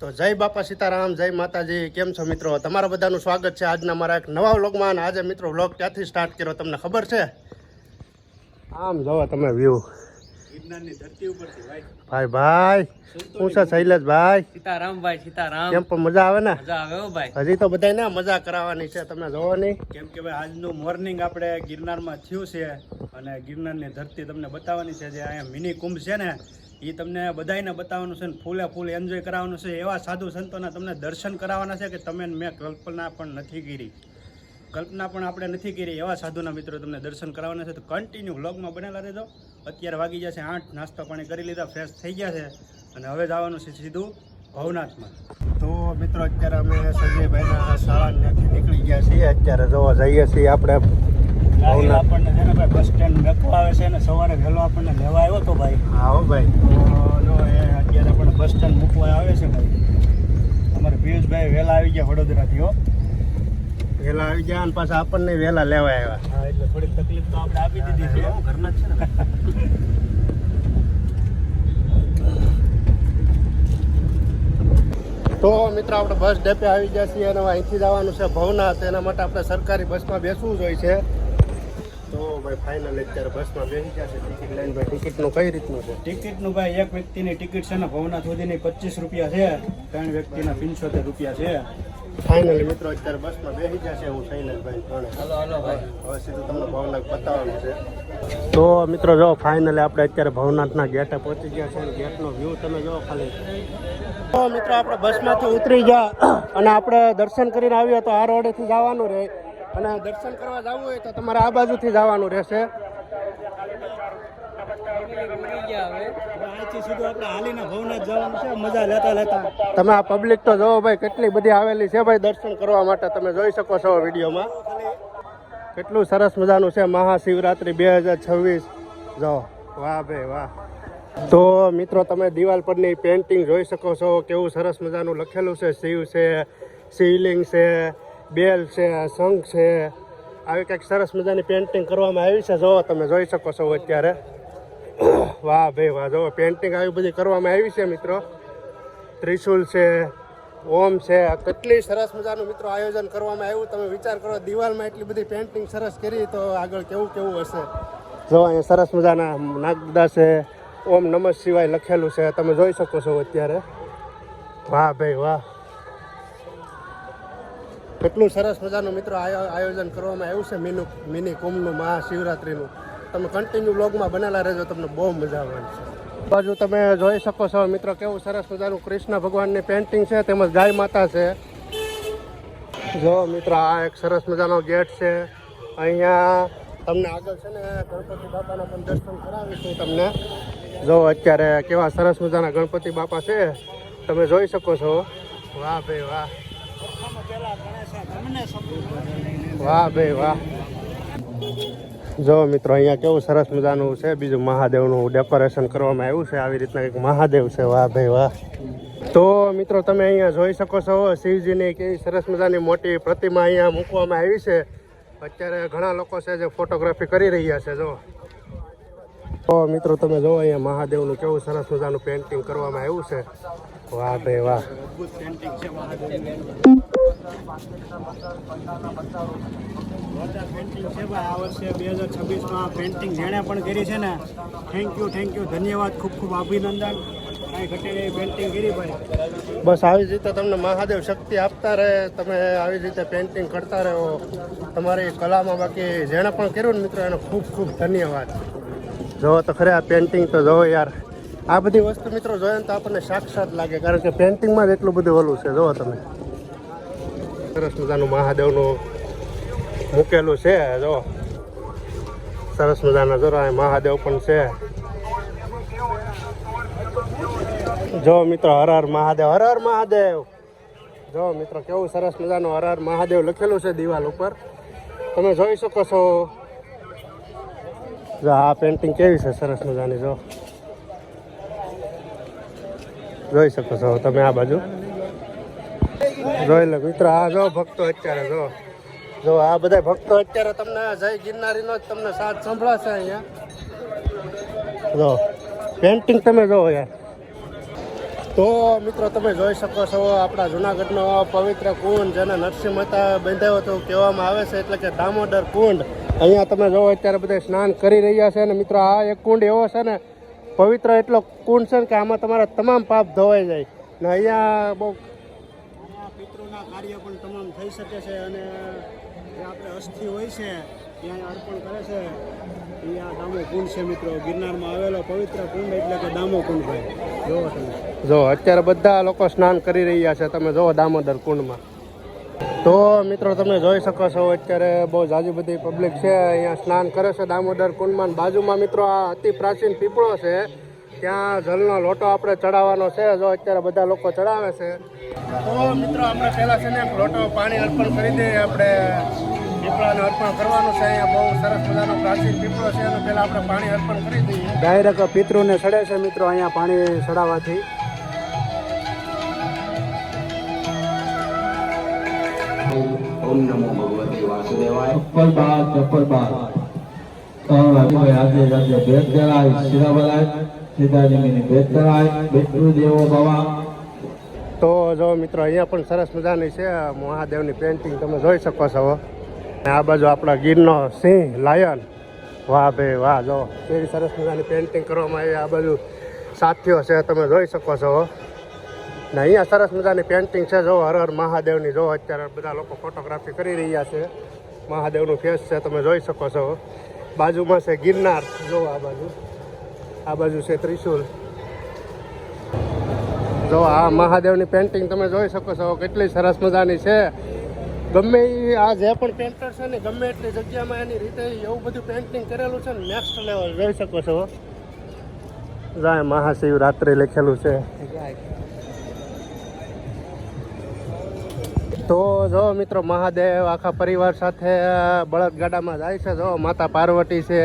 તો જય બાપા સીતારામ, જય માતાજી. કેમ છો મિત્રો? તમારા બધાનું સ્વાગત છે આજના મારા એક નવા વ્લોગમાં. આજે મિત્રો વ્લોગ ક્યાંથી સ્ટાર્ટ કર્યો તમને ખબર છે? આમ જોવો તમે વ્યૂ ગિરનારની ધરતી ઉપરથી ભાઈ ભાઈ શું છે શૈલેષભાઈ? સીતારામ ભાઈ, સીતારામ. કેમ પણ મજા આવે ને? મજા આવે હો ભાઈ. હજી તો બધાને મજા કરાવવાની છે, તમે જોવો નહીં. કેમ કે ભાઈ આજનું મોર્નિંગ આપણે ગિરનારમાં થયું છે અને ગિરનારની ધરતી તમને બતાવવાની છે. જે અહીંયા મિની કુંભ છે ને એ તમને બધાને બતાવવાનું છે ને ફૂલે ફૂલ એન્જોય કરાવવાનું છે. એવા સાધુ સંતોના તમને દર્શન કરાવવાના છે કે તમે મેં કલ્પના પણ નથી કરી. કલ્પના પણ આપણે નથી કરી એવા સાધુના મિત્રો તમને દર્શન કરાવવાના છે. તો કન્ટિન્યુ વ્લોગમાં બનેલા રહેજો. અત્યારે વાગી જશે 8, નાસ્તો પાણી કરી લીધા, ફ્રેશ થઈ ગયા છે અને હવે જવાનું છે સીધું ભવનાથમાં. તો મિત્રો અત્યારે અમે સંજયભાઈના શાળાથી નીકળી ગયા છીએ. અત્યારે જોવા જઈએ છીએ આપણે આપણને છે ને ભાઈ બસ સ્ટેન્ડ મેકવા આવે છે ને સવારે વહેલો આપણને લેવા આવ્યો તો ભાઈ. હા હો ભાઈ. તો એ અત્યારે આપણને બસ સ્ટેન્ડ મૂકવા આવે છે ભાઈ. અમારે પિયુષભાઈ વહેલા આવી ગયા વડોદરાથી હો. વહેલા આવી ગયા અને પાછા આપણને વહેલા લેવા આવ્યા. હા એટલે થોડીક તકલીફ તો આપણે આપી દીધી છે. ઘરના જ છે ને. તો મિત્રો આપણે બસ ડેપે આવી ગયા છીએ અને અહીંથી જવાનું છે ભવનાથ. એના માટે આપણે સરકારી બસમાં બેસવું જોઈએ છે. તો ભાઈ ફાઇનલ અત્યારે બસમાં બેસી ગયા છે. ટિકિટ લઈને ભાઈ ટિકિટનું કઈ રીતનું છે? ટિકિટનું ભાઈ એક વ્યક્તિની ટિકિટ છે ને ભવનાથ સુધીની 25 રૂપિયા છે. 3 વ્યક્તિના 75 રૂપિયા છે. ફાઇનલી મિત્રો અત્યારે બસમાં બેસી ગયા છે. હું શૈલેષભાઈ ત્રણે. હાલો ભાઈ. હવે સીધું તમને ભવનાથ બતાવવાનું છે. તો મિત્રો જો ફાઇનલી આપણે અત્યારે ભવનાથના ગેટે પહોંચી ગયા છે. ગેટનો વ્યૂ તમે જો ખાલી. તો મિત્રો આપણે બસમાંથી ઉતરી ગયા અને આપણે દર્શન કરીને આવ્યા તો આ રોડેથી જવાનું રહે અને દર્શન કરવા જવું હોય તો તમારે આ બાજુથી જવાનું રહેશે. અહીંથી સીધું આપણે હાલીને ભવનાથ જવાનું છે મજા લેતા લેતા. તમે આ પબ્લિક તો જોવો ભાઈ કેટલી બધી આવેલી છે ભાઈ દર્શન કરવા માટે. તમે જોઈ શકો છો વિડીયોમાં કેટલું સરસ મજાનું છે. મહાશિવરાત્રી 2026 જો વાહ ભાઈ વાહ. તો મિત્રો તમે દિવાલ પરની પેન્ટિંગ જોઈ શકો છો કેવું સરસ મજાનું લખેલું છે. શિવ છે, શિવલિંગ છે, બેલ છે, શંખ છે, આવી કંઈક સરસ મજાની પેન્ટિંગ કરવામાં આવી છે. જો તમે જોઈ શકો છો અત્યારે. વાહ ભાઈ વાહ. જો પેન્ટિંગ આવી બધી કરવામાં આવી છે મિત્રો. ત્રિશુલ છે, ઓમ છે, કેટલી સરસ મજાનું મિત્રો આયોજન કરવામાં આવ્યું. તમે વિચાર કરો દિવાલમાં એટલી બધી પેન્ટિંગ સરસ કરી તો આગળ કેવું કેવું હશે. જો અહીંયા સરસ મજાના નાગદા છે, ઓમ નમઃ શિવાય લખેલું છે. તમે જોઈ શકો છો અત્યારે. વાહ ભાઈ વાહ. કેટલું સરસ મજાનું મિત્રો આયોજન કરવામાં આવ્યું છે મિની કુંભનું, મહાશિવરાત્રિનું. તમે કન્ટિન્યુ વ્લોગમાં બનેલા રહેજો, તમને બહુ મજા આવવાની છે. બાજુ તમે જોઈ શકો છો મિત્રો કેવું સરસ મજાનું કૃષ્ણ ભગવાનની પેન્ટિંગ છે, તેમજ ગાય માતા છે. જો મિત્રો આ એક સરસ મજાનો ગેટ છે. અહીંયા તમને આગળ છે ને ગણપતિ બાપાના પણ દર્શન કરાવીશું તમને. જો અત્યારે કેવા સરસ મજાના ગણપતિ બાપા છે તમે જોઈ શકો છો. વાહ ભાઈ વાહ. વાહ ભાઈ વાહ. જો મિત્રો અહીંયા કેવું સરસ મજાનું છે. બીજું મહાદેવનું ડેકોરેશન કરવામાં આવ્યું છે. આવી રીતના એક મહાદેવ છે. વાહ ભાઈ વાહ. તો મિત્રો તમે અહીંયા જોઈ શકો છો શિવજીની કેવી સરસ મજાની મોટી પ્રતિમા અહીંયા મૂકવામાં આવી છે. અત્યારે ઘણા લોકો છે જે ફોટોગ્રાફી કરી રહ્યા છે. જો તો મિત્રો તમે જો અહીંયા મહાદેવનું કેવું સરસ મજાનું પેન્ટિંગ કરવામાં આવ્યું છે. વાહ ભાઈ વાહ. અદ્ભુત પેન્ટિંગ છે મહાદેવની. પેન્ટિંગ છે ભાઈ. આ વર્ષે 2026માં પેન્ટિંગ જેણે પણ કરી છે ને થેન્ક યુ ધન્યવાદ, ખૂબ ખૂબ અભિનંદન. કાંઈ ઘટેલી પેન્ટિંગ કરી ભાઈ. બસ આવી જ રીતે તમને મહાદેવ શક્તિ આપતા રહે. તમે આવી રીતે પેન્ટિંગ કરતા રહો તમારી કલામાં. બાકી જેણે પણ કર્યું ને મિત્રો એનો ખૂબ ખૂબ ધન્યવાદ. જોવો તો ખરે આ પેન્ટિંગ તો જોવો યાર. આ બધી વસ્તુ મિત્રો જોઈએ ને તો આપણને સાક્ષાત લાગે, કારણ કે પેન્ટિંગમાં જ એટલું બધું ઓલું છે. જોવો તમે સરસ મજાનું મહાદેવનું મૂકેલું છે. જો સરસ મજાના જો મહાદેવ પણ છે. જો મિત્રો હર હર મહાદેવ, હર હર મહાદેવ. જો મિત્રો કેવું સરસ મજાનું હર હર મહાદેવ લખેલું છે દિવાલ ઉપર. તમે જોઈ શકો છો. જો આ પેન્ટિંગ કેવી છે સરસ મજાની. જો જોઈ શકો છો તમે આ બાજુ. જોઈ લો મિત્રો આ જો ભક્તો અત્યારે જો આ બધા ભક્તો અત્યારે તમને જય ગિરનારીનો જ તમને સાથ સંભળાશે અહીંયા. જો પેન્ટિંગ તમે જો યાર. તો મિત્રો તમે જોઈ શકો છો આપણા જુનાગઢનો પવિત્ર કુંડ જેને નરસિંહ મહેતા બંધાયો તો કહેવામાં આવે છે, એટલે કે દામોદર કુંડ. અહીંયા તમે જોવો અત્યારે બધા સ્નાન કરી રહ્યા છે. અને મિત્રો આ એક કુંડ એવો છે ને, પવિત્ર એટલો કુંડ છે ને કે આમાં તમારા તમામ પાપ ધોવાઈ જાય. ને અહીંયા બહુ પિતૃના કાર્ય પણ તમામ થઈ શકે છે. અને જે આપણે અસ્થિ હોય છે ત્યાં અર્પણ કરે છે. અહીંયા દામો કુંડ છે મિત્રો, ગિરનારમાં આવેલો પવિત્ર કુંડ એટલે કે દામો કુંડ ભાઈ. જોવો તમે, જો અત્યારે બધા લોકો સ્નાન કરી રહ્યા છે. તમે જોવો દામોદર કુંડમાં. તો મિત્રો તમે જોઈ શકો છો અત્યારે બહુ જાજી બધી પબ્લિક છે અહીંયા સ્નાન કરે છે દામોદર કુંડમાં. બાજુમાં મિત્રો આ અતિ પ્રાચીન પીપળો છે, ત્યાં જલનો લોટો આપણે ચડાવવાનો છે. જો અત્યારે બધા લોકો ચડાવે છે. તો મિત્રો આપણે પહેલાં છે ને લોટો પાણી અર્પણ કરી દઈએ. આપણે પીપળાને અર્પણ કરવાનું છે. અહીંયા બહુ સરસ મજાનો પ્રાચીન પીપળો છે, અને પહેલાં આપણે પાણી અર્પણ કરી દઈએ. ડાયરેક્ટ પિતૃને ચડે છે મિત્રો અહીંયા પાણી ચડાવવાથી. ઓમ નમો ભગવતે વાસુદેવાય. ચપ્પલ બાદ આજે ભેટ કરાય, શીરા બોલાય, સીતાજીની ભેટ કરાય, બેટુ દેવો બાવા. તો જો મિત્રો અહીંયા પણ સરસ મજાની છે મહાદેવની પેન્ટિંગ તમે જોઈ શકો છો. અને આ બાજુ આપણા ગીરનો સિંહ લાયન, વાહ ભાઈ વાહ. જો કેવી સરસ મજાની પેન્ટિંગ કરવામાં આવી. આ બાજુ સાથીઓ છે તમે જોઈ શકો છો. ને અહીંયા સરસ મજાની પેન્ટિંગ છે. જો હર હર મહાદેવની. જો અત્યારે બધા લોકો ફોટોગ્રાફી કરી રહ્યા છે. મહાદેવનું ફેસ છે તમે જોઈ શકો છો. બાજુમાં છે ગિરનાર. જો આ બાજુ છે ત્રિશુલ. જો આ મહાદેવની પેન્ટિંગ તમે જોઈ શકો છો, કેટલી સરસ મજાની છે. ગમે એ આ જે પણ પેન્ટર છે ને, ગમે એટલી જગ્યામાં એની રીતે એવું બધું પેન્ટિંગ કરેલું છે ને, નેક્સ્ટ લેવલ. જોઈ શકો છો. જાય મહાશિવરાત્રિ લખેલું છે. તો જો મિત્રો મહાદેવ આખા પરિવાર સાથે બળદગાડામાં જાય છે. જો માતા પાર્વતી છે,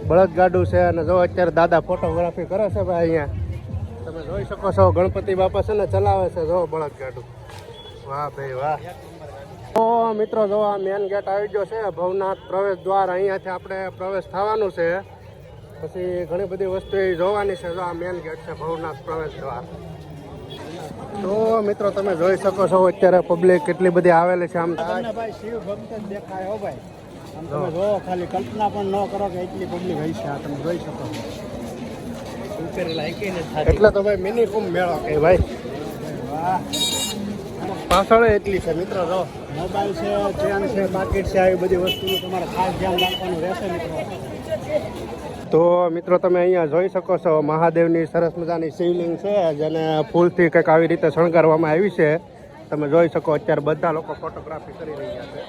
બળદગાડું છે. અને જો અત્યારે દાદા ફોટોગ્રાફી કરે છે ભાઈ. અહીંયા તમે જોઈ શકો છો ગણપતિ બાપા છે ને ચલાવે છે. જો બળદગાડું, વાહ ભાઈ વાહ. તો મિત્રો જો આ મેન ગેટ આવી ગયો છે, ભવનાથ પ્રવેશ દ્વાર. અહીંયાથી આપણે પ્રવેશ થવાનું છે. પછી ઘણી બધી વસ્તુ એ જોવાની છે. જો આ મેન ગેટ છે, ભવનાથ પ્રવેશ દ્વાર. તો મિત્રો તમે જોઈ શકો છો અત્યારે પબ્લિક કેટલી બધી આવેલી છે. આમ તમને ભાઈ શિવ ભક્ત જ દેખાય હો ભાઈ. આમ તમે જો ખાલી કલ્પના પણ ન કરો કે એટલી પબ્લિક હોય છે. આ તમે જોઈ શકો છો. એટલે તો ભાઈ મિની કુંભ મેળો કે ભાઈ. વાહ, પાછળ એટલી છે મિત્રો. જો મોબાઈલ છે, ચેન છે, પાકીટ છે, આવી બધી વસ્તુનું તમારે ખાસ ધ્યાન રાખવાનું રહેશે મિત્રો. તો મિત્રો તમે અહીંયા જોઈ શકો છો મહાદેવની સરસ મજાની શિવલિંગ છે, જેને ફૂલથી કંઈક આવી રીતે શણગારવામાં આવી છે. તમે જોઈ શકો અત્યારે બધા લોકો ફોટોગ્રાફી કરી રહ્યા છે.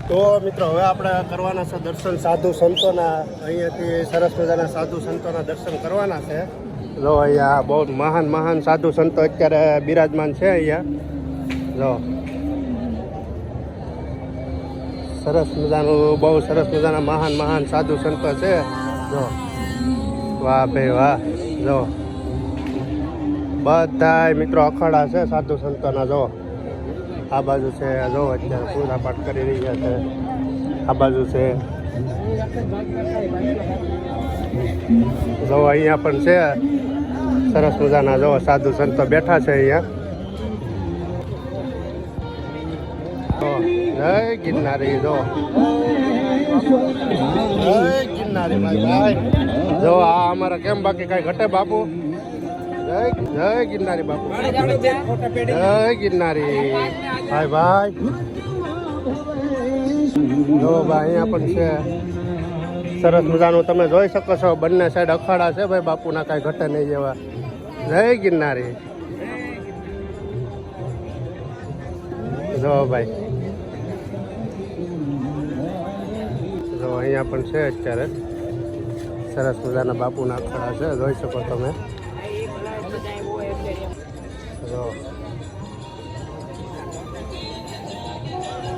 તો મિત્રો હવે આપણે કરવાના છે દર્શન સાધુ સંતોના. અહીંયાથી સરસ મજાના સાધુ સંતોના દર્શન કરવાના છે. જો અહીંયા બહુ મહાન સાધુ સંતો અત્યારે બિરાજમાન છે અહીંયા. જો સરસ મજાનું, બહુ સરસ મજાના મહાન સાધુ સંતો છે. જો વાહ ભાઈ વાહ. જો બધા મિત્રો અખાડા છે સાધુ સંતોના. જો આ બાજુ છે, જો અત્યારે પૂજા પાઠ કરી રહ્યા છે. આ બાજુ છે, જો અહીંયા પણ છે સરસ મજાના. જો સાધુ સંતો બેઠા છે અહીંયા. જય ગિરનારી. જો જય ગિરનારી ભાઈ. જો આ અમારા કેમ બાકી કઈ ઘટે બાપુ. જય ગિરનારી બાપુ. જય ગિરનારી ભાઈ. જો ભાઈ અહીંયા પણ છે સરસ મજાનું. તમે જોઈ શકો છો બંને સાઈડ અખાડા છે ભાઈ. બાપુના કાંઈ ઘટે નહીં જેવા. જય ગિરનારી. જો ભાઈ, જો અહીંયા પણ છે અત્યારે સરસ મજાના બાપુના અખાડા છે. જોઈ શકો તમે.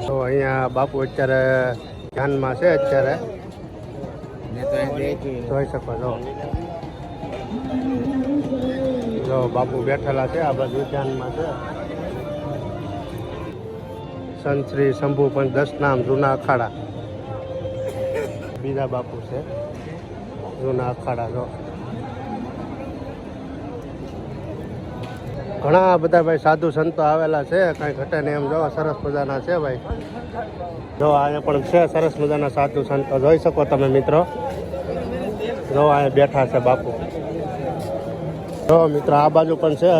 તો અહીંયા બાપુ અત્યારે ધ્યાનમાં છે. અત્યારે જોઈ શકો છો. જો બાપુ બેઠેલા છે આ બાજુ ધ્યાનમાં છે. સંત શ્રી શંભુ પંચ 10 નામ જૂના અખાડા. બીજા બાપુ છે જૂના અખાડા. જો ઘણા બધા ભાઈ સાધુ સંતો આવેલા છે, કાંઈ ઘટે નહીં એમ. જો સરસ મજાના છે ભાઈ. જો અહીંયા પણ છે સરસ મજાના સાધુ સંતો, જોઈ શકો તમે મિત્રો. જો અહીંયા બેઠા છે બાપુ. જો મિત્રો આ બાજુ પણ છે.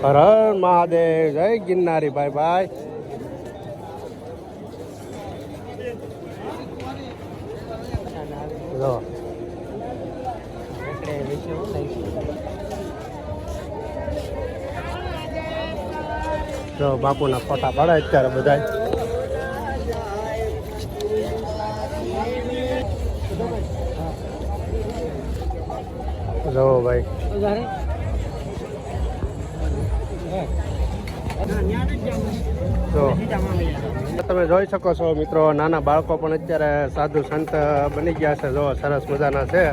હર હર મહાદેવ, જય ગિરનારી ભાઈ ભાઈ. જો જો બાપુના ફોટા પાડે અત્યારે બધા. જો ભાઈ જો તમે જોઈ શકો છો મિત્રો, નાના બાળકો પણ અત્યારે સાધુ સંત બની ગયા છે. જો સરસ મજાના છે.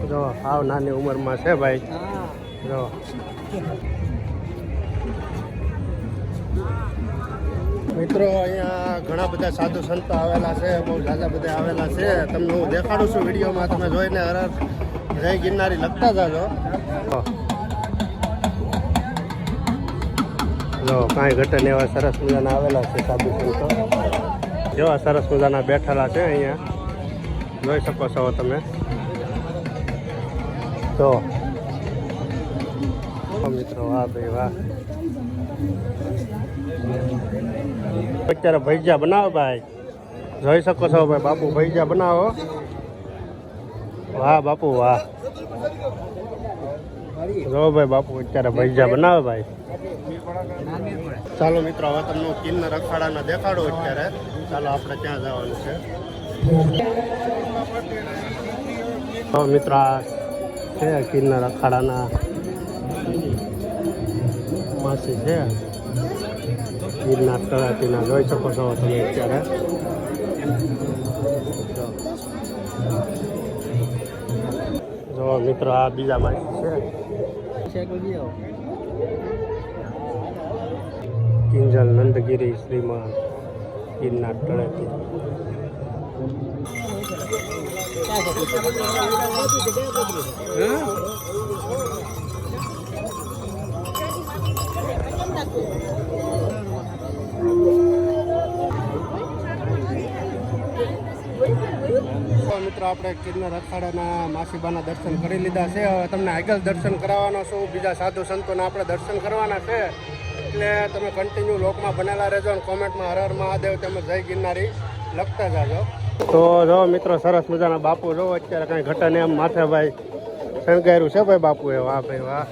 જો હાવ નાની ઉંમરમાં છે ભાઈ. જો મિત્રો અહીંયા ઘણા બધા સાધુ સંતો આવેલા છે, બહુ ઝાઝા બધા આવેલા છે. તમને હું દેખાડું છું વિડીયોમાં, તમે જોઈને હર હર જય ગિરનારી લખતા જાજો. જો કાંઈ ઘટે ને એવા સરસ મજાના આવેલા છે સાધુ સંતો. જેવા સરસ મજાના બેઠેલા છે અહીંયા, જોઈ શકો છો તમે. તો મિત્રો વાહ ભાઈ વાહ. અત્યારે ભજીયા બનાવો ભાઈ, જોઈ શકો છો ભાઈ. બાપુ ભજીયા બનાવો. વાહ બાપુ વાહ. જો ભાઈ બાપુ અત્યારે ભજીયા બનાવે ભાઈ. ચાલો મિત્રો, હવે તમને હું કિન્નર અખાડાના દેખાડું અત્યારે. ચાલો આપણે ત્યાં જવાનું છે. તો મિત્રો આ છે કિન્નર અખાડાના માસી છે ગિરનાર તળાટીના, જોઈ શકો છો તમે અત્યારે. જો મિત્રો આ બીજા માસી છે, કિંજલ નંદગીરી શ્રીમાં ગિરનાર તળેટી. મિત્રો આપણે કિન્નર અખાડાના માસીબાના દર્શન કરી લીધા છે. હવે તમને આગળ દર્શન કરાવવાનો છું. બીજા સાધુ સંતોના આપણે દર્શન કરવાના છે, એટલે તમે કન્ટિન્યુ લોકમાં બનેલા રહેજો અને કોમેન્ટમાં હર હર મહાદેવ તેમજ જય ગિરનારી લખતા જાજો. તો જો મિત્રો સરસ મજાના બાપુ જો અત્યારે કાંઈ ઘટે ને એમ માથે ભાઈ શણગાર્યું છે ભાઈ બાપુ. એ વાહ ભાઈ વાહ.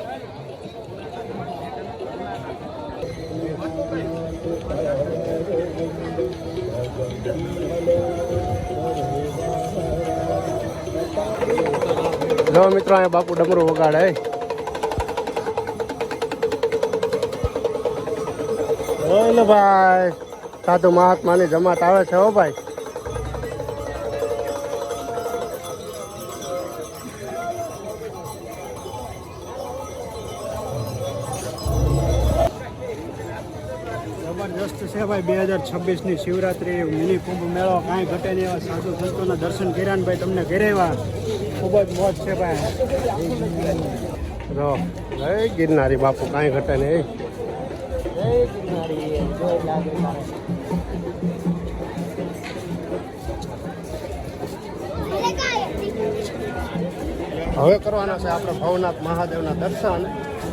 જો મિત્રો અહીંયા બાપુ ડમરું વગાડે. ને ભાઈ સાધુ મહાત્માની જમાત આવે છે હો ભાઈ. જબરજસ્ત છે ભાઈ. 2026ની શિવરાત્રી મિની કુંભ મેળો, કાંઈ ઘટે નહીં એવા સાધુ સંતોના દર્શન કર્યા ને ભાઈ તમને ઘેરેવા ખૂબ જ મોજ છે ભાઈ. જો જય ગિરનારી બાપુ, કાંઈ ઘટે નહીં. હવે કરવાના છે આપણે ભવનાથ મહાદેવના દર્શન.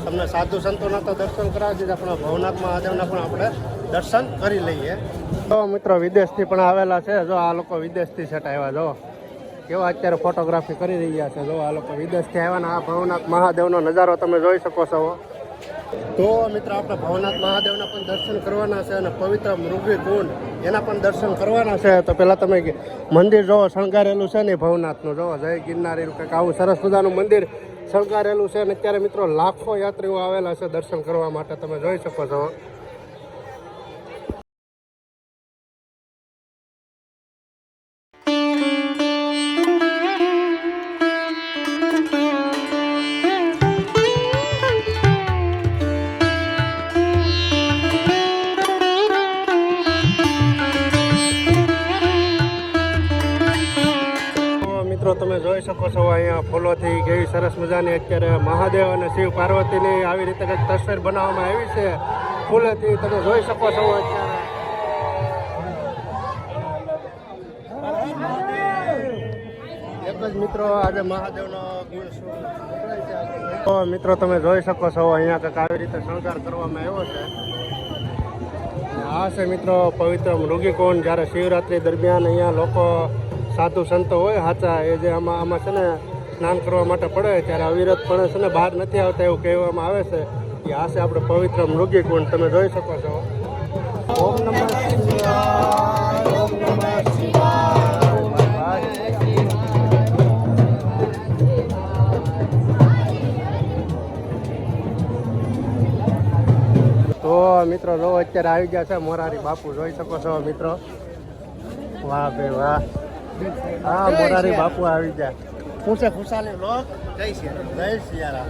તમને સાધુ સંતોના તો દર્શન કરાવી દીધા, પણ ભવનાથ મહાદેવના પણ આપણે દર્શન કરી લઈએ. તો મિત્રો વિદેશથી પણ આવેલા છે. જો આ લોકો વિદેશથી સેટ આવ્યા. જો કેવા અત્યારે ફોટોગ્રાફી કરી રહ્યા છે. જો આ લોકો વિદેશથી આવ્યા ને આ ભવનાથ મહાદેવનો નજારો તમે જોઈ શકો છો. તો મિત્રો આપણે ભવનાથ મહાદેવના પણ દર્શન કરવાના છે અને પવિત્ર મૃગી કુંડ એના પણ દર્શન કરવાના છે. તો પહેલાં તમે મંદિર જોવો શણગારેલું છે ને ભવનાથનું, જોવો જય ગિરનારીનું કંઈક આવું સરસ મજાનું મંદિર શણગારેલું છે. અને અત્યારે મિત્રો લાખો યાત્રીઓ આવેલા છે દર્શન કરવા માટે, તમે જોઈ શકો છો. મિત્રો તમે જોઈ શકો છો અહીંયા ફૂલોથી કેવી સરસ મજાની અત્યારે મહાદેવ અને શિવ પાર્વતીની આવી રીતે કંઈક તસવીર બનાવવામાં આવી છે ફૂલેથી તમે જોઈ શકો છો અત્યારે એક જ મિત્રો આજે મહાદેવનો ગુણ તો મિત્રો તમે જોઈ શકો છો અહીંયા કંઈક આવી રીતે શણગાર કરવામાં આવ્યો છે આ છે મિત્રો પવિત્ર મૃગીકુંડ. જ્યારે શિવરાત્રિ દરમિયાન અહીંયા લોકો સાધુ સંતો હોય સાચા એ જે આમાં છે ને સ્નાન કરવા માટે પડે ત્યારે અવિરતપણે છે ને બહાર નથી આવતા એવું કહેવામાં આવે છે કે આ છે આપણે પવિત્ર મૃગીકુંડ. તમે જોઈ શકો છો. ઓમ નમઃ શિવાય, ઓમ નમઃ શિવાય. તો મિત્રો જો અત્યારે આવી ગયા છે મોરારી બાપુ. જોઈ શકો છો મિત્રો. વાહ ભાઈ વાહ. હા મોરારી બાપુ આવી ગયા. શું છે ખુશાલી લોક? જય સિયારામ. જય સિયારામ.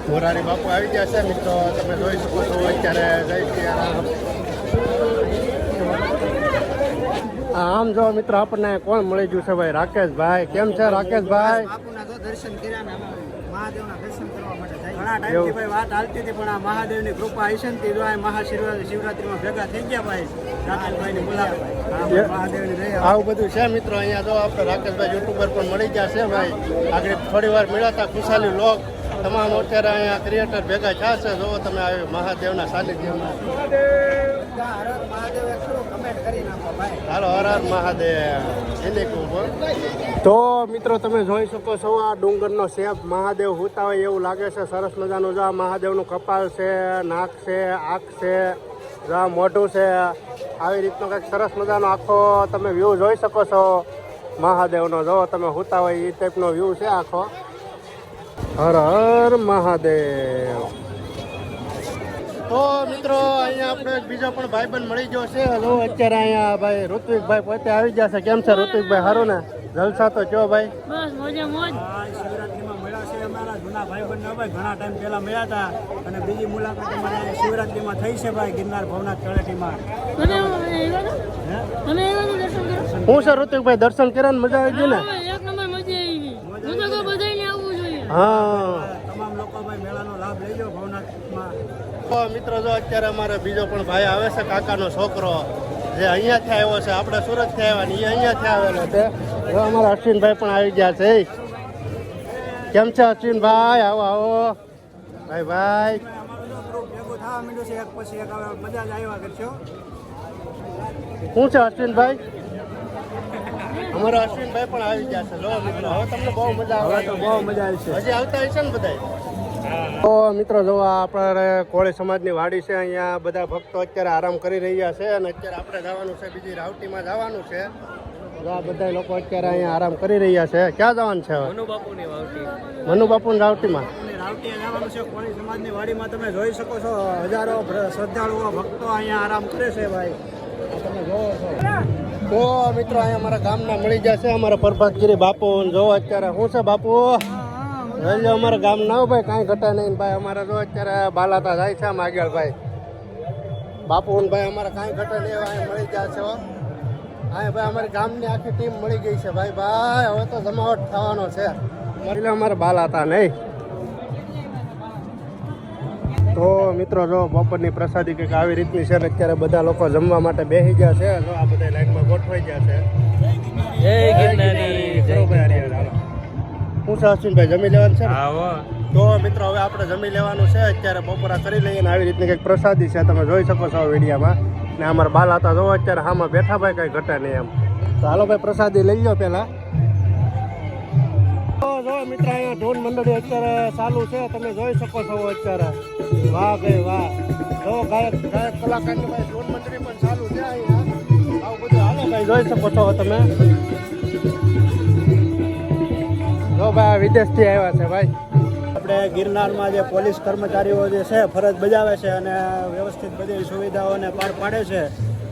મોરારી બાપુ આવી ગયા છે મિત્રો. તમે જોઈ શકો છો અત્યારે. જય સિયારામ. આમ જો મિત્રો આપણને કોણ મળી ગયું છે ભાઈ? રાકેશભાઈ. કેમ છે રાકેશભાઈ? ઘણા ટાઈમથી ભાઈ વાત હાલતી હતી પણ આ મહાદેવની કૃપા હશે ને જો આ મહાશિવરાત્રીમાં ભેગા થઈ ગયા ભાઈ. રાકેશભાઈની મુલાકાત મહાદેવની દયા. આવું બધું છે મિત્રો. અહીંયા જો આપણે રાકેશભાઈ યુટ્યુબર પણ મળી ગયા છે ભાઈ. આગળ થોડી વાર મળ્યા હતા. ખુશાલી લોક તમામ અત્યારે અહીંયા ક્રિએટર ભેગા થયા છે. જો તમે આવી મહાદેવના સાનિધ્યમાં. હાલો હર હર મહાદેવ. તો મિત્રો તમે જોઈ શકો છો આ ડુંગરનો શેપ મહાદેવ હોતા હોય એવું લાગે છે. સરસ મજાનું જો આ મહાદેવનું કપાળ છે, નાક છે, આંખ છે, જો આ મોઢું છે. આવી રીતનો કંઈક સરસ મજાનો આખો તમે વ્યૂ જોઈ શકો છો મહાદેવનો. જો તમે હોતા હોય એ ટાઈપનો વ્યૂ છે આખો. હર હર મહાદેવ. તો મિત્રો અહીંયા આપણે બીજો પણ ભાઈબંધ મળી ગયો છે. હલો અત્યારે અહીંયા ભાઈ ઋત્વિકભાઈ પોતે આવી ગયા છે. કેમ છે ઋત્વિકભાઈ? સારું ને? જલસા તો કયો ભાઈ? બસ મોજે મોજ. શિવરાત્રીમાં મળ્યા છે અમારા જૂના ભાઈબંધો ભાઈ. ઘણા ટાઈમ પહેલા મળ્યા હતા અને બીજી મુલાકાત અમારે શિવરાત્રીમાં થઈ છે ભાઈ ગિરનાર ભવનાથ તળેટીમાં. હું છે ઋત્વિકભાઈ? દર્શન કર્યા ને મજા આવી ગઈ ને? એક નંબર મજા આવી ગઈ. હું તો બધાને આવવું જોઈએ. હા તમામ લોકો ભાઈ મેળાનો લાભ લેજો ભવનાથમાં. તો મિત્રો જો અત્યારે અમારે બીજો પણ ભાઈ આવે છે, કાકાનો છોકરો જે અહીંયાથી આવ્યો છે. આપણે સુરતથી આવ્યા ને એ અહીંયાથી આવેલો છે. જો અમારા અશ્વિનભાઈ પણ આવી ગયા છે. કેમ છે અશ્વિનભાઈ? આવો આવો ભાઈ ભાઈ. અમારું જો ગ્રુપ ભેગું થવા માંડ્યું છે એક પછી એક. હવે મજા જ આવ્યા કરશો. શું છે અશ્વિનભાઈ? અમારા અશ્વિનભાઈ પણ આવી ગયા છે. જો મિત્રો હવે તમને બહુ મજા આવે. તો બહુ મજા આવશે. હજી આવતા હશે ને બધા? તો મિત્રો જો આપણે કોળી સમાજની વાડી છે. અહીંયા બધા ભક્તો અત્યારે આરામ કરી રહ્યા છે અને અત્યારે આપણે જવાનું છે બીજી રાવટીમાં જવાનું છે. જો આ બધા લોકો અત્યારે અહીંયા આરામ કરી રહ્યા છે. ક્યાં જવાનું છે? મનુબાપુની રાવટીમાં. રાવટીએ જવાનું છે કોળી સમાજની વાડીમાં. તમે જોઈ શકો છો હજારો શ્રદ્ધાળુઓ ભક્તો અહીંયા આરામ કરે છે ભાઈ. તમે જોવો છો. તો મિત્રો અહીંયા અમારા ગામના મળી ગયા છે. અમારા પ્રભાતગીરી બાપુ. જો અત્યારે શું છે બાપુ? જો અમારા ગામ ના ભાઈ કાંઈ ઘટે નહીં ભાઈ. અમારે જો અત્યારે બાલાતા જાય છે આમ આગળ ભાઈ. બાપુ ભાઈ અમારે કાંઈ ઘટે નહીં અહીંયા મળી ગયા છે. હા ભાઈ અમારી ગામની આખી ટીમ મળી ગઈ છે ભાઈ. ભાઈ હવે તો જમાવટ થવાનો છે. એટલે અમારે બાલાતા નહીં. તો મિત્રો જો બપોરની પ્રસાદી કંઈક આવી રીતની છે ને અત્યારે બધા લોકો જમવા માટે બેસી ગયા છે. જો આ બધા લાઈનમાં ગોઠવાઈ ગયા છે. હું છે અશ્વિનભાઈ જમી લેવાનું છે ને? તો મિત્રો હવે આપણે જમી લેવાનું છે. અત્યારે બપોરા કરી લઈએ ને આવી રીતની કંઈક પ્રસાદી છે. તમે જોઈ શકો છો વિડીયોમાં. ને અમારા બાલા હતા જો અત્યારે હામાં બેઠા ભાઈ કંઈ ઘટે નહીં એમ. તો હાલો ભાઈ પ્રસાદી લઈ લો પહેલાં. જો મિત્રો અહીંયા ઢોલ મંડળી અત્યારે ચાલુ છે. તમે જોઈ શકો છો અત્યારે. વાહ ભાઈ વાહ. જો ગાયક કલાકારની ભાઈ ઢોલ મંડળી પણ ચાલુ છે અહીંયા. આવું બધું હાલો ભાઈ જોઈ શકો છો તમે. જો ભાઈ વિદેશથી આવ્યા છે ભાઈ. આપણે ગિરનારમાં જે પોલીસ કર્મચારીઓ જે છે ફરજ બજાવે છે અને વ્યવસ્થિત બધી સુવિધાઓને પાર પાડે છે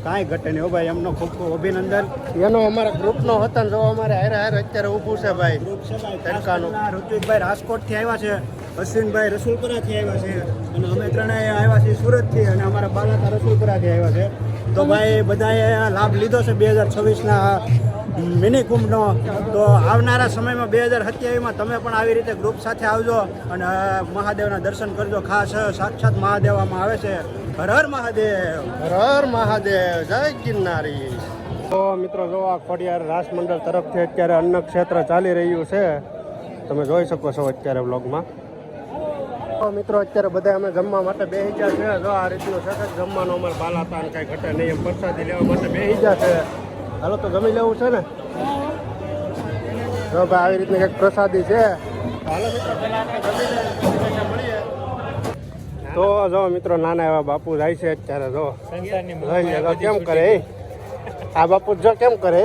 કાંઈ ઘટે નહીં હો ભાઈ, એમનો ખૂબ ખૂબ અભિનંદન. એનો અમારા ગ્રુપનો હતો ને જો અમારે હારે હારે અત્યારે ઊભું છે ભાઈ. તડકાનું. ઋત્વિકભાઈ રાજકોટથી આવ્યા છે, અશ્વિનભાઈ રસુલપુરાથી આવ્યા છે, અને અમે ત્રણેય આવ્યા છીએ સુરતથી, અને અમારા બાલાતા રસુલપુરાથી આવ્યા છે. તો ભાઈ બધાએ લાભ લીધો છે 2026ના મિની કુંભનો. તો આવનારા સમયમાં 2027માં તમે પણ આવી રીતે ગ્રુપ સાથે આવજો અને મહાદેવના દર્શન કરજો. ખાસ સાક્ષાત મહાદેવામાં આવે છે. હર હર મહાદેવ. હર હર મહાદેવ, જય ગિરનારી. તો મિત્રો જો આ ખોડિયાર રાસ મંડળ તરફથી અત્યારે અન્ન ક્ષેત્ર ચાલી રહ્યું છે, તમે જોઈ શકો છો અત્યારે વ્લોગમાં. તો મિત્રો અત્યારે બધા અમે જમવા માટે બેસી ગયા છે. જો આ રીતનું સખત જમવાનું અમારે બાલાતા અને કાંઈ ઘટે નહીં એમ પ્રસાદી લેવા માટે બેસી ગયા છે. હાલો તો જમી લેવું છે ને? જો ભાઈ આવી રીતની કંઈક પ્રસાદી છે. હાલો મિત્રો પહેલા આપણે જમી લઈએ, મળીએ. તો જો મિત્રો નાના એવા બાપુ જાય છે અત્યારે. જો જોઈ લે કેમ કરે આ બાપુ, જો કેમ કરે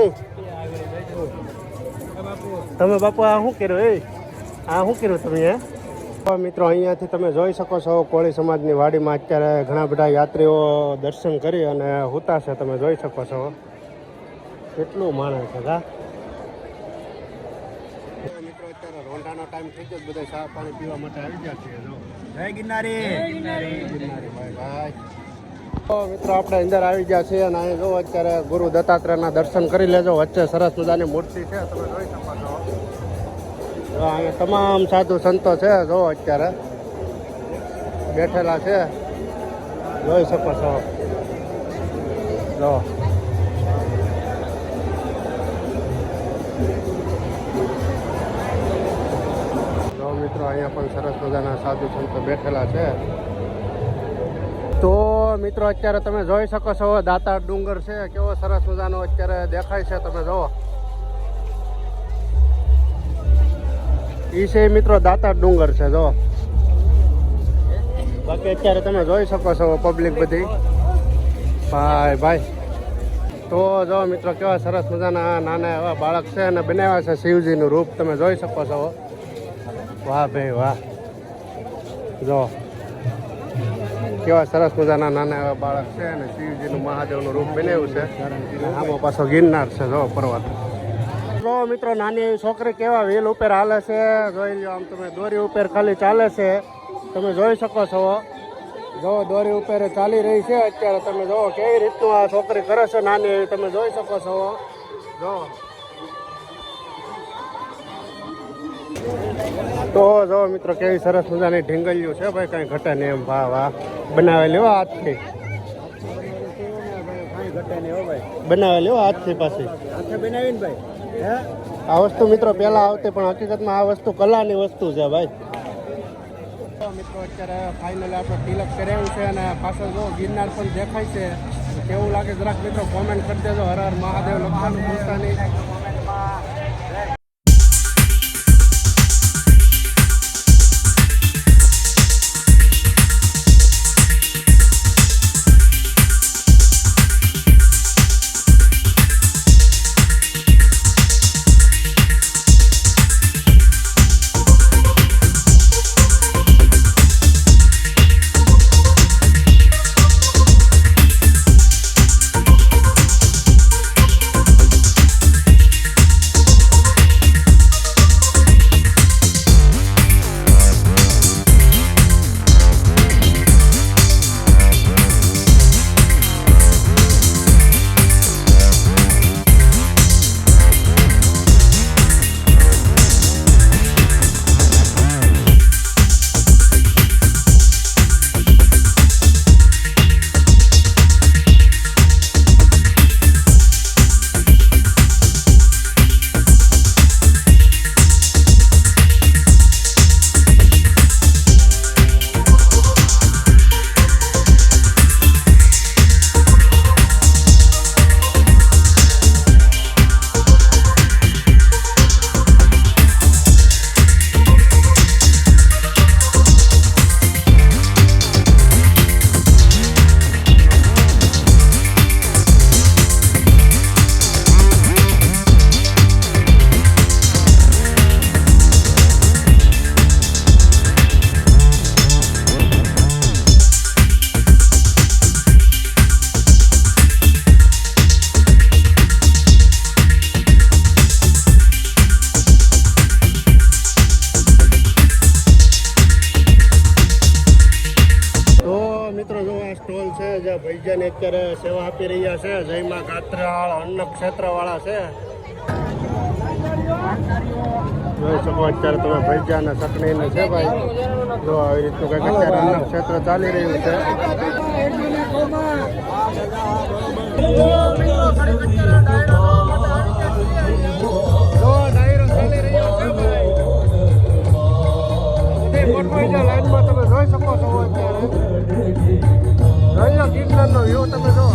તમે બાપુ. આ શું કર્યું આ શું કર્યું તમે તો મિત્રો અહીંયાથી તમે જોઈ શકો છો કોળી સમાજની વાડીમાં અત્યારે ઘણા બધા યાત્રીઓ દર્શન કરી અને હુતા છે. તમે જોઈ શકો છો કેટલું માણસ છે. હા મિત્રો અત્યારે રોંઢાનો ટાઈમ થઈ ગયો, બધા ચા પાણી પીવા માટે આવી ગયા છે. જો જય ગિરનારી. ભાઈ તો મિત્રો આપણે અંદર આવી ગયા છીએ અને અહીં જો અત્યારે ગુરુ દત્તાત્રેયના દર્શન કરી લેજો. વચ્ચે સરસ મજાની મૂર્તિ છે, તમે જોઈ શકો છો. જો અહીંયા તમામ સાધુ સંતો છે, જો અત્યારે બેઠેલા છે, જોઈ શકો છો. જો મિત્રો અહીંયા પણ સરસ મજાના સાધુ સંતો બેઠેલા છે. તો મિત્રો અત્યારે તમે જોઈ શકો છો દાતાર ડુંગર છે, કેવો સરસ મજાનો અત્યારે દેખાય છે. તમે જુઓ ઈ છે મિત્રો દાતાર ડુંગર છે. જો બાકી અત્યારે તમે જોઈ શકો છો પબ્લિક બધી. ભાઈ તો જો મિત્રો કેવા સરસ મજાના નાના એવા બાળક છે અને બનાવ્યા છે શિવજીનું રૂપ, તમે જોઈ શકો છો. વાહ ભાઈ વાહ. જો કેવા સરસ મજાના નાના એવા બાળક છે અને શિવજીનું મહાદેવનું રૂપ બનાવ્યું છે. આમાં પાછો ગિરનાર છે, જો પર્વત. જો મિત્રો નાની એવી છોકરી કેવા વ્હીલ ઉપર હાલે છે, જોઈ લો. આમ તમે દોરી ઉપર ખાલી ચાલે છે, તમે જોઈ શકો છો. જો દોરી ઉપર ચાલી રહી છે અત્યારે. તમે જો કેવી રીતનું આ છોકરી કરે છે નાની એવી, તમે જોઈ શકો છો. જો તો જો મિત્રો કેવી સરસ મજાની ઢીંગલીઓ છે ભાઈ, કાંઈ ઘટે નહીં એમ. વાહ વાહ. બનાવેલી હો હાથથી, બનાવેલી હો હાથથી પાછી. હાથે બનાવીને ભાઈ આ વસ્તુ મિત્રો પહેલા આવતી, પણ હકીકતમાં આ વસ્તુ કલાની વસ્તુ છે ભાઈ. મિત્રો અત્યારે ફાઇનલી આપણે તિલક કરાવ્યું છે અને પાછળ જો ગિરનાર પણ દેખાય છે. કેવું લાગે જરાક મિત્રો કોમેન્ટ કરી દેજો. હર હર મહાદેવ લખવાનું ભૂલતા નહીં. ભાઈજાને અત્યારે સેવા આપી રહ્યા છે. જયમાં ગાત્રાળ અન્ન ક્ષેત્રવાળા છે. જોઈ શકો અત્યારે તમે ભાઈજાના ચટણીને છે ભાઈ. જો આવી રીતનું કંઈક અત્યારે અન્ન ક્ષેત્ર ચાલી રહ્યું છે. લાઈનમાં તમે જોઈ શકો છો અત્યારે ગિરનારનો વ્યૂ તમે જો.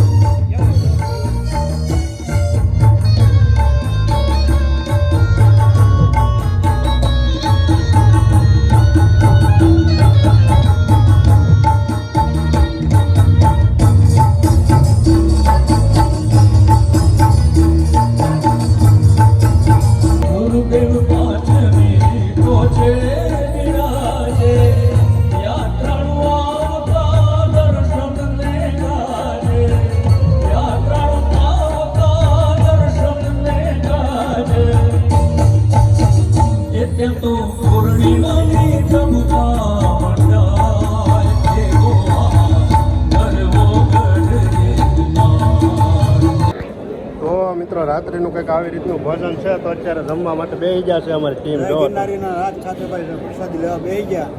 મિત્રો રાત્રિનું કંઈક આવી રીતનું ભોજન છે. તો અત્યારે જમવા માટે બેસી ગયા છે અમારી ટીમ. જો ગિરનારીના રાત સાથે ભાઈ પ્રસાદી લેવા બેસી ગયા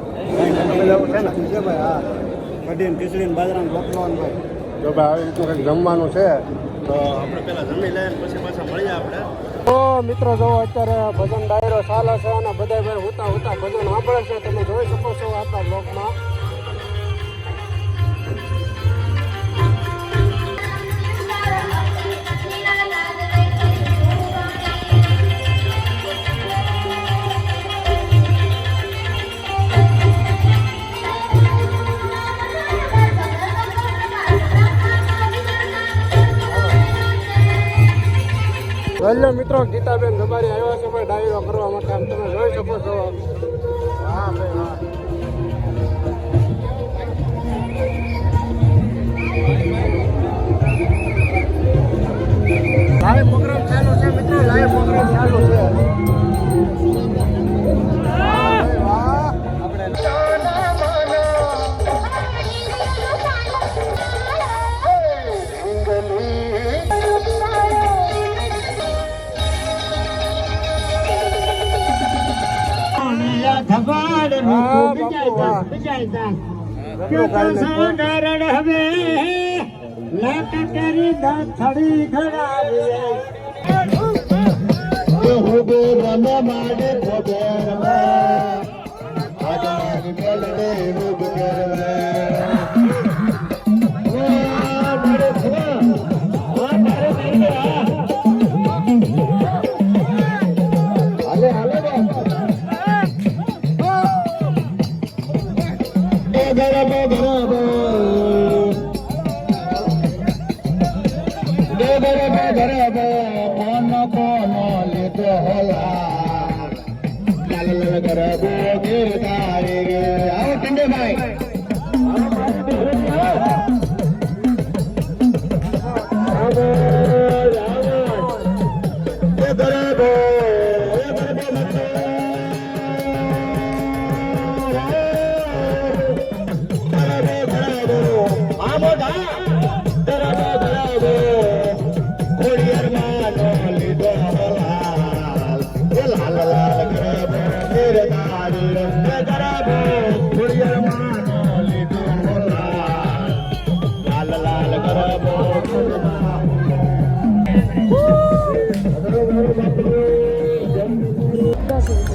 છે ને છે ભાઈ. હા, કઢીને ખીચડીને બાજરાનો રોટલો ને ભાઈ. જો ભાઈ આવી રીતનું કંઈક જમવાનું છે. તો આપણે પહેલાં જમી લઈએ પછી પાછા મળીએ આપણે. તો મિત્રો જો અત્યારે ભજન ડાયરો ચાલે છે અને બધા ભાઈ હુતા હુતા ભજન સાંભળે છે. તમે જોઈ શકો છો આપણા બ્લોગમાં. હેલો મિત્રો, ગીતાબેન જબારી આવ્યા છે ભાઈ ડાયરો કરવા માટે. આમ તમે જોઈ શકો છો. હા ભાઈ હા. લાઈવ પ્રોગ્રામ ચાલુ છે મિત્રો. લાઈવ પ્રોગ્રામ ચાલુ છે.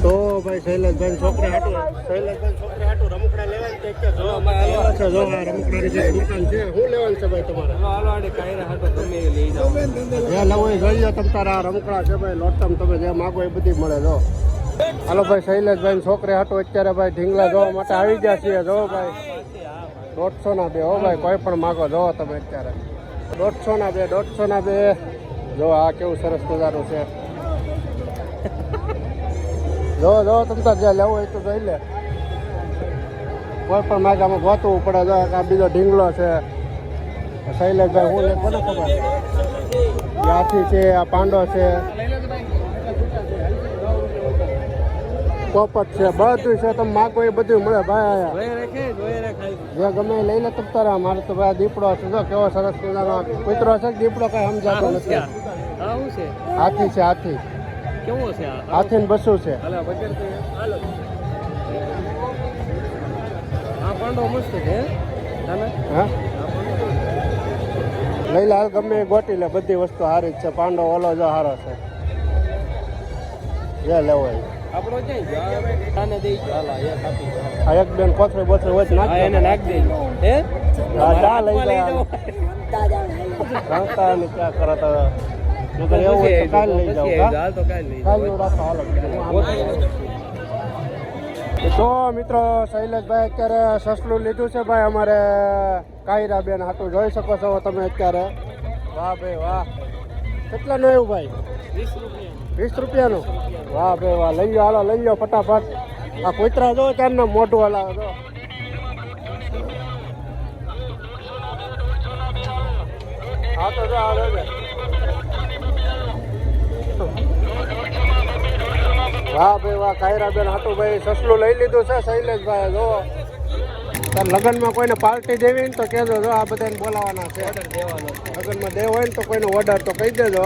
તો ભાઈ શૈલેષભાઈ છોકરા હાટું રમકડા લેવાનું છે. જો આ રમકડાની જે દુકાન છે, શું લેવાનું છે ભાઈ તમારે? જે લેવો એ જોઈ લો તમ તારા. રમકડા છે ભાઈ, લોટમ તમે જે માગો એ બધી મળે. જો હાલો ભાઈ શૈલેષભાઈ છોકરે હાટું અત્યારે ભાઈ ઢીંગલા જોવા માટે આવી ગયા છીએ. જો ભાઈ 150 ના 2 હો ભાઈ, કોઈ પણ માગો જો તમે અત્યારે 150 ના 2, 150 ના 2. જો આ કેવું સરસ મજાનું છે. જો તમે તાર જ્યાં લેવો હોય તો જોઈ લે. કોઈ પણ માગામાં ગોતવું પડે. જો આ બીજો ઢીંગલો છે. શૈલેષભાઈ હું લે કોને ખબર. હાથી છે, આ પાંડો છે, પોપટ છે, બધું છે. તમે માગો એ બધું મળે ભાઈ. જે ગમે એ લઈ લે તમ તારે. મારે તો ભાઈ દીપડો છે, જો કેવો સરસ મજાનો કૂતરો છે. દીપડો કઈ સમજાતો નથી. હાથી છે, હાથી. કેવો છે આ? હાથી ને બસું છે. હાલો બજાર તો હાલો. આ પાંડો મસ્ત છે દાના. હા લઈ લે, હાલ ગમે એ ગોટી લે. બધી વસ્તુ સારી જ છે. પાંડો ઓલો જો સારો છે. જે લેવો હોય. આપણો ક્યાં ગયો? દાને દઈ ગયો. હાલો એ કાપી ગયો. આ એક બેન કોથળી બોથળી હોય નાખ હા એને નાખ દેજો. હે ચા લઈ જાય. રણતા ને ક્યાં કરો તો નકર એવું હોય તો કાલ લઈ જાવ. હાલ તો કાલ લઈ કાલ નું રાખો હાલો. તો મિત્રો શૈલેષભાઈ અત્યારે સસલું લીધું છે ભાઈ અમારે કાયરા બેન હાટું જોઈ શકો છો તમે અત્યારે. વાહ ભાઈ વાહ. કેટલાનું એવું ભાઈ? 20 રૂપિયાનું. વાહ ભાઈ વાહ. લઈ જાઓ હાલો, લઈ જાઓ ફટાફટ. આ કૂતરા જો ત્યારના મોઢું હલાવે જો. હા તો જો હાલો છે. વાહ ભાઈ વાહ. કાયરા બેન હાટું ભાઈ સસલું લઈ લીધું છે શૈલેષભાઈ. જો તાર લગ્નમાં કોઈને પાર્ટી દેવી ને તો કહેજો. જો આ બધાને બોલાવવાના છે. લગ્નમાં દેવ હોય ને તો કોઈને ઓર્ડર તો કહી દેજો.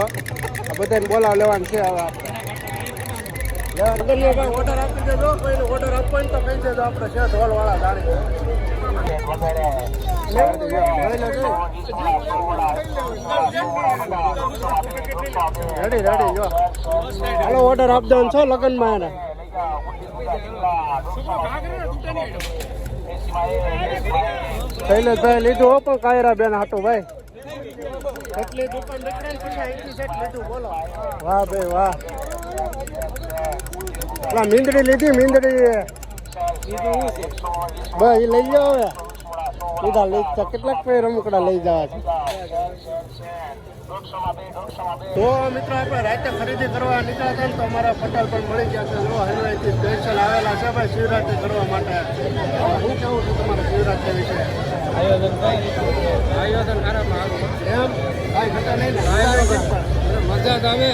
આ બધાને બોલાવ લેવાનું છે. હવે આપણે લગ્નમાં કાંઈ ઓર્ડર આપી દેજો. કોઈને ઓર્ડર આપવો હોય ને તો કહી દેજો. આપણે છે ઢોલવાળા જાણી. રેડી રેડી જો હાલો ઓર્ડર આપી દેવાનો છો લગ્નમાં એને. શૈલેષભાઈ લીધું હો પણ કાયરા બેન હાટું ભાઈ. કેટલી દુકાન નીકળે પછી એટલી સેટ લીધું બોલો. વાહ ભાઈ વાહ. પેલા મીંદડી લીધી મીંદડી. ભાઈ લઈ જાઓ હવે. લીધા લઈ કેટલાક ભાઈ રમકડા લઈ જવા છે. તો મિત્રો આપણે રાતે ખરીદી કરવા નીકળ્યા હતા ને તો અમારા પટેલ પણ મળી ગયા છે. જો હલવાઈથી સ્પેશિયલ આવેલા છે ભાઈ શિવરાત્રી કરવા માટે. શું કેવું છે તમારે શિવરાત્રી વિશે? આયોજન ખરાબ એમ કાંઈ ઘટા નહીં ને? મજા જ આવે.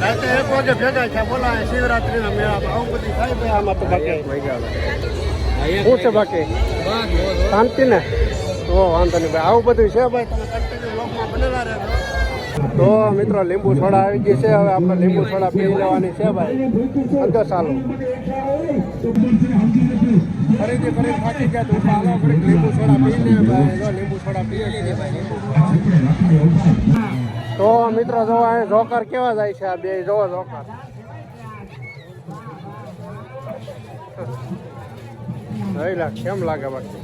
રાતે 1 વાગે ભેગા છે બોલા શિવરાત્રીના મેળામાં. આવું બધી થાય ભાઈ આમાં તો બાકી શું છે બાકી? શાંતિ ને? તો વાંધો નહીં ભાઈ. આવું બધું છે ભાઈ. તમે કન્ટિન્યુ બ્લોગમાં બનેલા રહેજો. તો મિત્રો લીંબુ સોડા આવી ગઈ છે. હવે આપણે લીંબુ સોડા પી લેવાની છે ભાઈ. અંદર ચાલો ખરીદી કરી થાકી ગયા તો ચાલો ઘડીક લીંબુ સોડા પી લે ભાઈ. જો લીંબુ સોડા પીએ છીએ. તો મિત્રો જો અહીં જોકર કેવા જાય છે આ બે. જોવો જોકર. કેમ લાગે બાકી?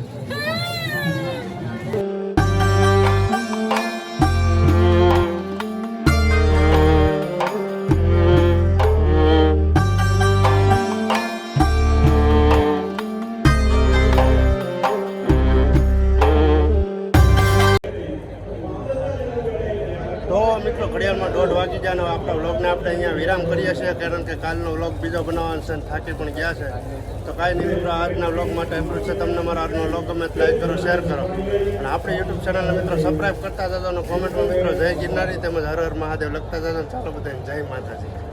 તો મિત્રો ઘડિયાળમાં 1:30 વાગી જાય ને આપણા વ્લોગને આપણે અહીંયા વિરામ કરીએ છીએ. કારણ કે કાલનો વ્લોગ બીજો બનાવવાનો છે અને થાકી પણ ગયા છે. તો કાંઈ નહીં મિત્રો આજના વ્લોગ માટે એટલું છે. તમને મારો આજનો વ્લોગ ગમે તો લાઈક કરો, શેર કરો અને આપણી યુટ્યુબ ચેનલને મિત્રો સબસ્ક્રાઈબ કરતા જજો અને કોમેન્ટમાં મિત્રો જય ગિરનારી તેમજ હર હર મહાદેવ લખતા જજો. ચાલો બધાને જય માતાજી.